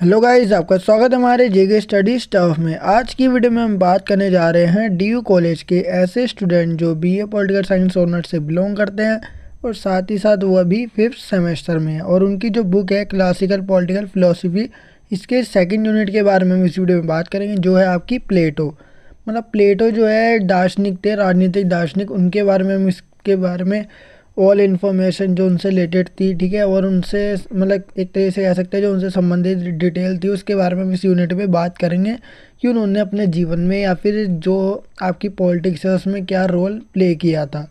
Hello guys, आपका स्वागत है हमारे जेके स्टडी स्टफ में। आज की वीडियो में हम बात करने जा रहे हैं डीयू कॉलेज के ऐसे स्टूडेंट जो बीए पॉलिटिकल साइंस ऑनर से बिलोंग करते हैं और साथ ही साथ वह भी 5th सेमेस्टर में है। और उनकी जो बुक है क्लासिकल पॉलिटिकल फिलोसफी, इसके सेकंड यूनिट के बारे में हम इस वीडियो में बात करेंगे, जो है आपकी प्लेटो। मतलब प्लेटो जो है दार्शनिक थे, राजनीतिक दार्शनिक, उनके बारे में हम इसके बारे में ऑल इन्फॉर्मेशन जो उनसे रिलेटेड थी, ठीक है, और उनसे मतलब एक तरह से कह सकते हैं जो उनसे संबंधित डिटेल थी, उसके बारे में हम इस यूनिट में बात करेंगे कि उन्होंने अपने जीवन में या फिर जो आपकी पॉलिटिक्स है उसमें क्या रोल प्ले किया था,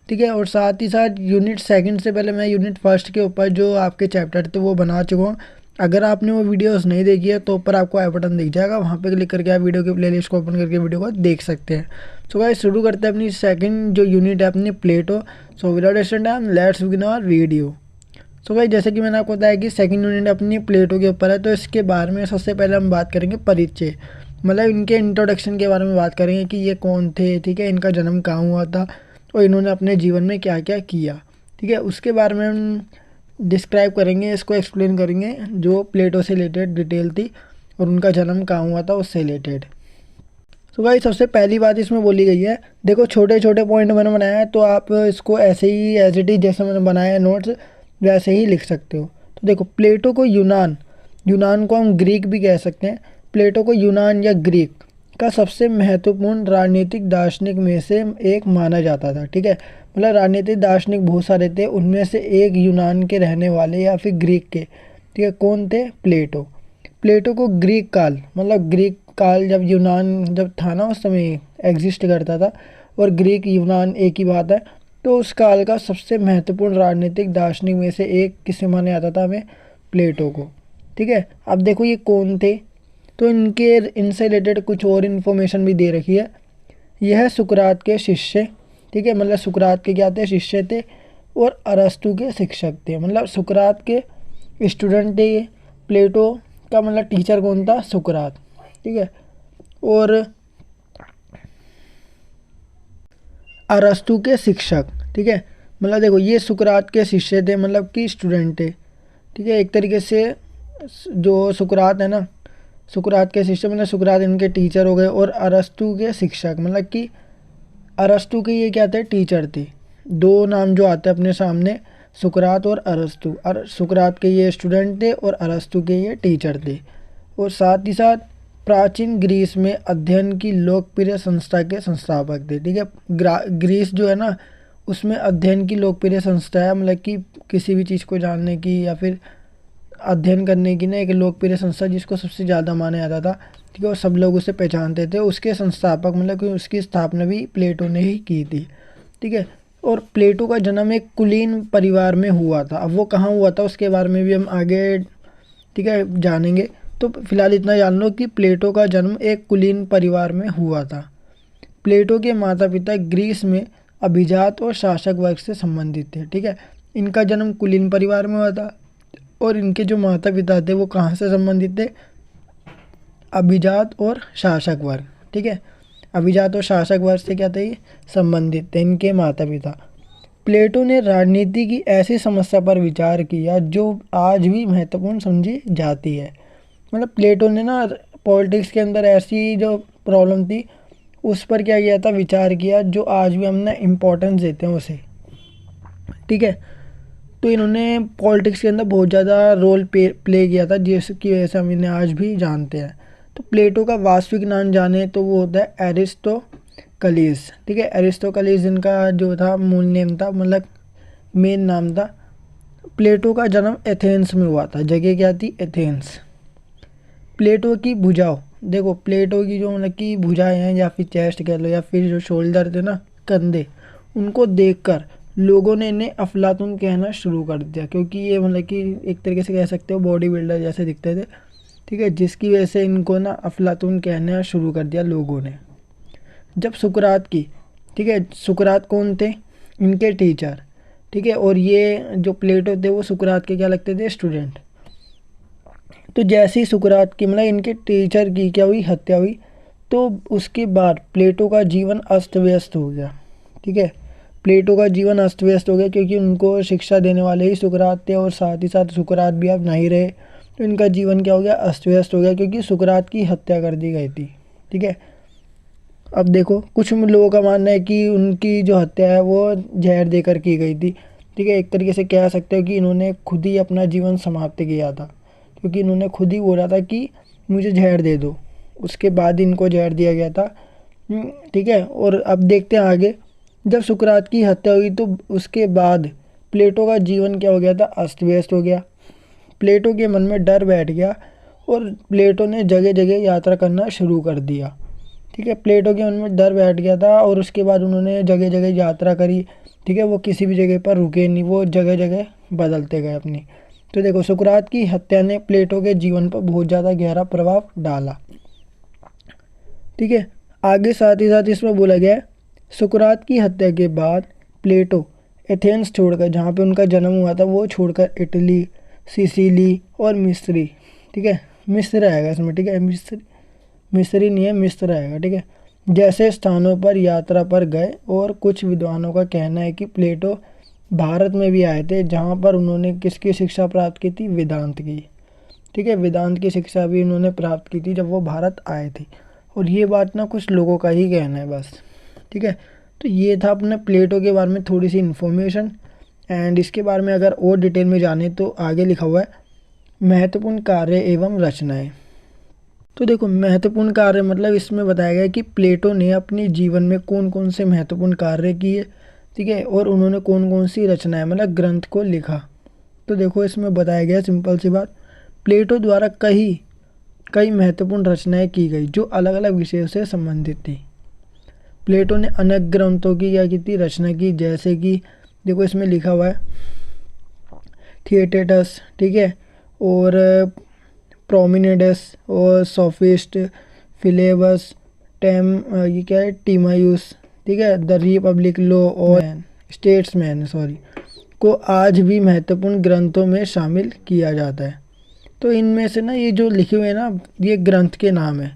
ठीक है। और साथ ही साथ यूनिट सेकंड से पहले मैं यूनिट फर्स्ट के ऊपर जो आपके चैप्टर थे वो बना चुका हूँ। अगर आपने वो वीडियोस नहीं देखी है तो ऊपर आपको आई बटन दिख जाएगा, वहाँ पे क्लिक करके आप वीडियो की प्लेलिस्ट को ओपन करके वीडियो को देख सकते हैं। सो गाइस, शुरू करते हैं अपनी सेकंड जो यूनिट है अपनी प्लेटो। So without wasting time let's begin our video. So guys, जैसे कि मैंने आपको बताया कि सेकंड यूनिट अपनी प्लेटो के ऊपर है, तो इसके बारे में सबसे पहले हम बात करेंगे परिचय, मतलब इनके इंट्रोडक्शन के बारे में बात करेंगे कि ये कौन थे, ठीक है, इनका जन्म कहाँ हुआ था और इन्होंने अपने जीवन में क्या क्या किया, ठीक है। उसके बारे में हम डिस्क्राइब करेंगे, इसको एक्सप्लेन करेंगे जो प्लेटो से रिलेटेड डिटेल थी और उनका जन्म कहाँ हुआ था उससे रिलेटेड। तो भाई सबसे पहली बात इसमें बोली गई है, देखो छोटे छोटे पॉइंट मैंने बनाया है तो आप इसको ऐसे ही एज इट इज जैसे मैंने बनाया है नोट्स वैसे ही लिख सकते हो। तो देखो, प्लेटो को यूनान को हम ग्रीक भी कह सकते हैं। प्लेटो को यूनान या ग्रीक का सबसे महत्वपूर्ण राजनीतिक दार्शनिक में से एक माना जाता था, ठीक है। मतलब राजनीतिक दार्शनिक बहुत सारे थे, उनमें से एक यूनान के रहने वाले या फिर ग्रीक के, ठीक है, कौन थे? प्लेटो। प्लेटो को ग्रीक काल, मतलब ग्रीक काल जब यूनान जब था ना उस समय एग्जिस्ट करता था, और ग्रीक यूनान एक ही बात है, तो उस काल का सबसे महत्वपूर्ण राजनीतिक दार्शनिक में से एक किसे माना जाता था? हमें प्लेटो को, ठीक है। अब देखो ये कौन थे, तो इनसे रिलेटेड कुछ और इन्फॉर्मेशन भी दे रखी है। यह सुकरात के शिष्य, ठीक है, मतलब सुकरात के क्या थे? शिष्य थे, और अरस्तु के शिक्षक थे। मतलब सुकरात के स्टूडेंट थे ये। प्लेटो का मतलब टीचर कौन था? सुकरात, ठीक है, और अरस्तु के शिक्षक, ठीक है। मतलब देखो ये सुकरात के शिष्य थे, मतलब कि स्टूडेंट थे, ठीक है। एक तरीके से जो सुकरात है ना, सुकरात के शिष्य मतलब सुकरात इनके टीचर हो गए, और अरस्तु के शिक्षक मतलब कि अरस्तु के ये क्या थे? टीचर थे। दो नाम जो आते हैं अपने सामने, सुकरात और अरस्तु। सुकरात के ये स्टूडेंट थे और अरस्तु के ये टीचर थे। और साथ ही साथ प्राचीन ग्रीस में अध्ययन की लोकप्रिय संस्था के संस्थापक थे, ठीक है। ग्रीस जो है ना, उसमें अध्ययन की लोकप्रिय संस्था है, मतलब कि किसी भी चीज़ को जानने की या फिर अध्ययन करने की ना एक लोकप्रिय संस्था जिसको सबसे ज़्यादा माना जाता था, ठीक है, और सब लोग उसे पहचानते थे। उसके संस्थापक मतलब कि उसकी स्थापना भी प्लेटो ने ही की थी, ठीक है। और प्लेटो का जन्म एक कुलीन परिवार में हुआ था। अब वो कहाँ हुआ था उसके बारे में भी हम आगे, ठीक है, जानेंगे। तो फिलहाल इतना जान लो कि प्लेटो का जन्म एक कुलीन परिवार में हुआ था। प्लेटो के माता पिता ग्रीस में अभिजात और शासक वर्ग से संबंधित थे, ठीक है। इनका जन्म कुलीन परिवार में हुआ था और इनके जो माता पिता थे वो कहाँ से संबंधित थे? अभिजात और शासक वर्ग, ठीक है। अभिजात और शासक वर्ग से क्या थे? संबंधित थे इनके माता पिता। प्लेटो ने राजनीति की ऐसी समस्या पर विचार किया जो आज भी महत्वपूर्ण समझी जाती है। मतलब प्लेटो ने ना पॉलिटिक्स के अंदर ऐसी जो प्रॉब्लम थी उस पर क्या किया था? विचार किया, जो आज भी हम ना इम्पोर्टेंस देते हैं उसे, ठीक है। तो इन्होंने पॉलिटिक्स के अंदर बहुत ज़्यादा रोल प्ले किया था, जिसकी वजह से हम इन्हें आज भी जानते हैं। तो प्लेटो का वास्तविक नाम जाने तो वो होता है एरिस्टोकलीस, ठीक है। एरिस्टोकलीस इनका जो था मूल नेम था, मतलब मेन नाम था। प्लेटो का जन्म एथेंस में हुआ था। जगह क्या थी? एथेंस। प्लेटो की भुजाओं, देखो प्लेटो की जो मतलब कि भुजाएं हैं या फिर चेस्ट कह लो या फिर जो शोल्डर थे ना, कंधे, उनको देखकर लोगों ने इन्हें अफलातून कहना शुरू कर दिया, क्योंकि ये मतलब कि एक तरीके से कह सकते हो बॉडी बिल्डर जैसे दिखते थे, ठीक है, जिसकी वजह से इनको ना अफलातून कहना शुरू कर दिया लोगों ने। जब सुकरात की, ठीक है, सुकरात कौन थे? इनके टीचर, ठीक है, और ये जो प्लेटो थे वो सुकरात के क्या लगते थे? स्टूडेंट। तो जैसे ही सुकरात की मतलब इनके टीचर की क्या हुई? हत्या हुई। तो उसके बाद प्लेटो का जीवन अस्त व्यस्त हो गया, ठीक है। प्लेटो का जीवन अस्त व्यस्त हो गया क्योंकि उनको शिक्षा देने वाले ही सुकरात थे, और साथ ही साथ सुकरात भी अब नहीं रहे, तो इनका जीवन क्या हो गया, अस्त व्यस्त हो गया, क्योंकि सुकरात की हत्या कर दी गई थी। ठीक है, अब देखो कुछ लोगों का मानना है कि उनकी जो हत्या है वो जहर देकर की गई थी। ठीक है, एक तरीके से कह सकते हो कि इन्होंने खुद ही अपना जीवन समाप्त किया था, क्योंकि इन्होंने खुद ही बोला था कि मुझे जहर दे दो, उसके बाद इनको जहर दिया गया था। ठीक है, और अब देखते हैं आगे। जब सुकरात की हत्या हुई तो उसके बाद प्लेटो का जीवन क्या हो गया था, अस्त व्यस्त हो गया। प्लेटो के मन में डर बैठ गया और प्लेटो ने जगह जगह यात्रा करना शुरू कर दिया। ठीक है, प्लेटो के मन में डर बैठ गया था और उसके बाद उन्होंने जगह जगह यात्रा करी। ठीक है, वो किसी भी जगह पर रुके नहीं, वो जगह जगह बदलते गए अपनी। तो देखो सुकरात की हत्या ने प्लेटो के जीवन पर बहुत ज़्यादा गहरा प्रभाव डाला। ठीक है, आगे साथ ही साथ इसमें बोला गया है, सुकरात की हत्या के बाद प्लेटो एथेंस छोड़कर, जहाँ पे उनका जन्म हुआ था, वो छोड़कर इटली, सिसिली और मिस्री, ठीक है मिस्र आएगा इसमें, ठीक है मिस्री नहीं है, मिस्र आएगा, ठीक है, जैसे स्थानों पर यात्रा पर गए। और कुछ विद्वानों का कहना है कि प्लेटो भारत में भी आए थे, जहाँ पर उन्होंने किसकी शिक्षा प्राप्त की थी, वेदांत की। ठीक है, वेदांत की शिक्षा भी उन्होंने प्राप्त की थी जब वो भारत आए थे। और ये बात ना कुछ लोगों का ही कहना है बस। ठीक है, तो ये था अपने प्लेटो के बारे में थोड़ी सी इन्फॉर्मेशन। एंड इसके बारे में अगर और डिटेल में जाने तो आगे लिखा हुआ है महत्वपूर्ण कार्य एवं रचनाएं। तो देखो महत्वपूर्ण कार्य मतलब इसमें बताया गया कि प्लेटो ने अपने जीवन में कौन कौन से महत्वपूर्ण कार्य किए। ठीक है, और उन्होंने कौन कौन सी रचनाएं मतलब ग्रंथ को लिखा। तो देखो इसमें बताया गया सिंपल सी बात, प्लेटो द्वारा कई महत्वपूर्ण रचनाएं की गई जो अलग अलग विषयों से संबंधित थी। प्लेटो ने अनेक ग्रंथों की क्या की थी, रचना की, जैसे कि देखो इसमें लिखा हुआ है थिएटेटस, ठीक है, और प्रोमिनेडस और सोफिस्ट, फिलेबस, ये क्या है, टीमायूस, ठीक है, द रिपब्लिक लॉ और स्टेट्समैन को आज भी महत्वपूर्ण ग्रंथों में शामिल किया जाता है। तो इनमें से ना ये जो लिखे हुए हैं ना, ये ग्रंथ के नाम है।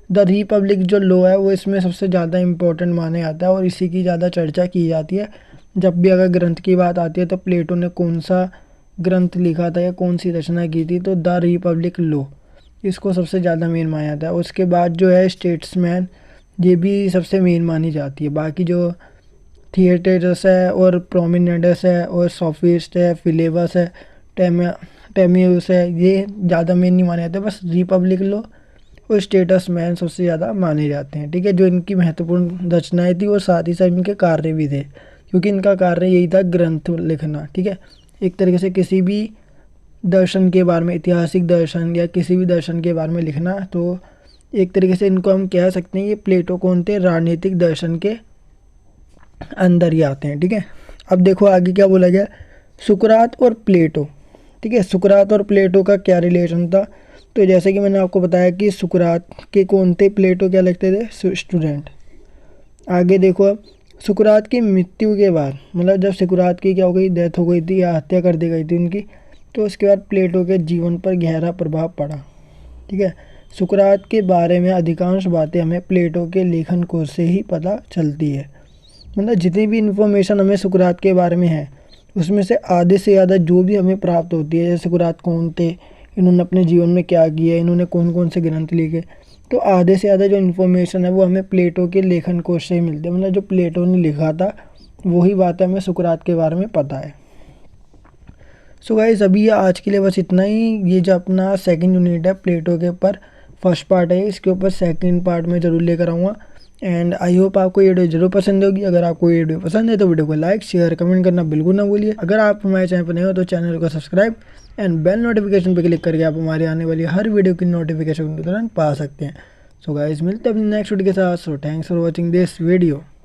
द रिपब्लिक जो लॉ है वो इसमें सबसे ज़्यादा इम्पोर्टेंट माने जाता है और इसी की ज़्यादा चर्चा की जाती है। जब भी अगर ग्रंथ की बात आती है तो प्लेटो ने कौन सा ग्रंथ लिखा था या कौन सी रचना की थी, तो द रिपब्लिक लॉ इसको सबसे ज़्यादा मेन माना जाता है। उसके बाद जो है स्टेट्समैन, ये भी सबसे मेन मानी जाती है। बाकी जो थिएटेटस है और प्रोमिनेडस है और सोफिस्ट है, फिलेबस है, टेमियस है, ये ज़्यादा मेन नहीं माने जाते। बस रिपब्लिक लॉ और स्टेट्समैन सबसे ज़्यादा माने जाते हैं। ठीक है, जो इनकी महत्वपूर्ण रचनाएं थी और साथ ही साथ इनके कार्य भी थे, क्योंकि इनका कार्य यही था ग्रंथ लिखना। ठीक है, एक तरीके से किसी भी दर्शन के बारे में, ऐतिहासिक दर्शन या किसी भी दर्शन के बारे में लिखना, तो एक तरीके से इनको हम कह सकते हैं ये प्लेटो कौन थे, राजनीतिक दर्शन के अंदर ही आते हैं। ठीक है, अब देखो आगे क्या बोला गया, सुकरात और प्लेटो। ठीक है, सुकरात और प्लेटो का क्या रिलेशन था, तो जैसे कि मैंने आपको बताया कि सुकरात के कौन थे, प्लेटो क्या लिखते थे, स्टूडेंट। आगे देखो अब सुकरात की मृत्यु के बाद, मतलब जब सुकरात की क्या हो गई, डेथ हो गई थी या हत्या कर दी गई थी उनकी, तो उसके बाद प्लेटो के जीवन पर गहरा प्रभाव पड़ा। ठीक है, सुकरात के बारे में अधिकांश बातें हमें प्लेटो के लेखन कोश से ही पता चलती है। मतलब जितनी भी इन्फॉर्मेशन हमें सुकरात के बारे में है उसमें से आधे से ज़्यादा जो भी हमें प्राप्त होती है, जैसे सुकरात कौन थे, इन्होंने अपने जीवन में क्या किया, इन्होंने कौन कौन से ग्रंथ लिखे, तो आधे से ज़्यादा जो इन्फॉर्मेशन है वो हमें प्लेटो के लेखन कोश से ही मिलती है। मतलब जो प्लेटो ने लिखा था वही बात हमें सुकरात के बारे में पता है। सो गाइस अभी आज के लिए बस इतना ही। ये जो अपना सेकंड यूनिट है प्लेटो के ऊपर, फर्स्ट पार्ट है, इसके ऊपर सेकंड पार्ट में ज़रूर लेकर आऊँगा। एंड आई होप आपको ये वीडियो जरूर पसंद होगी। अगर आपको ये वीडियो पसंद है तो वीडियो को लाइक, शेयर, कमेंट करना बिल्कुल ना भूलिए। अगर आप हमारे चैनल पर नए हो तो चैनल को सब्सक्राइब एंड बेल नोटिफिकेशन पर क्लिक करके आप हमारे आने वाली हर वीडियो की नोटिफिकेशन तुरंत पा सकते हैं। सो गाइस मिलते हैं अपने नेक्स्ट वीडियो के साथ। So thanks for watching this video.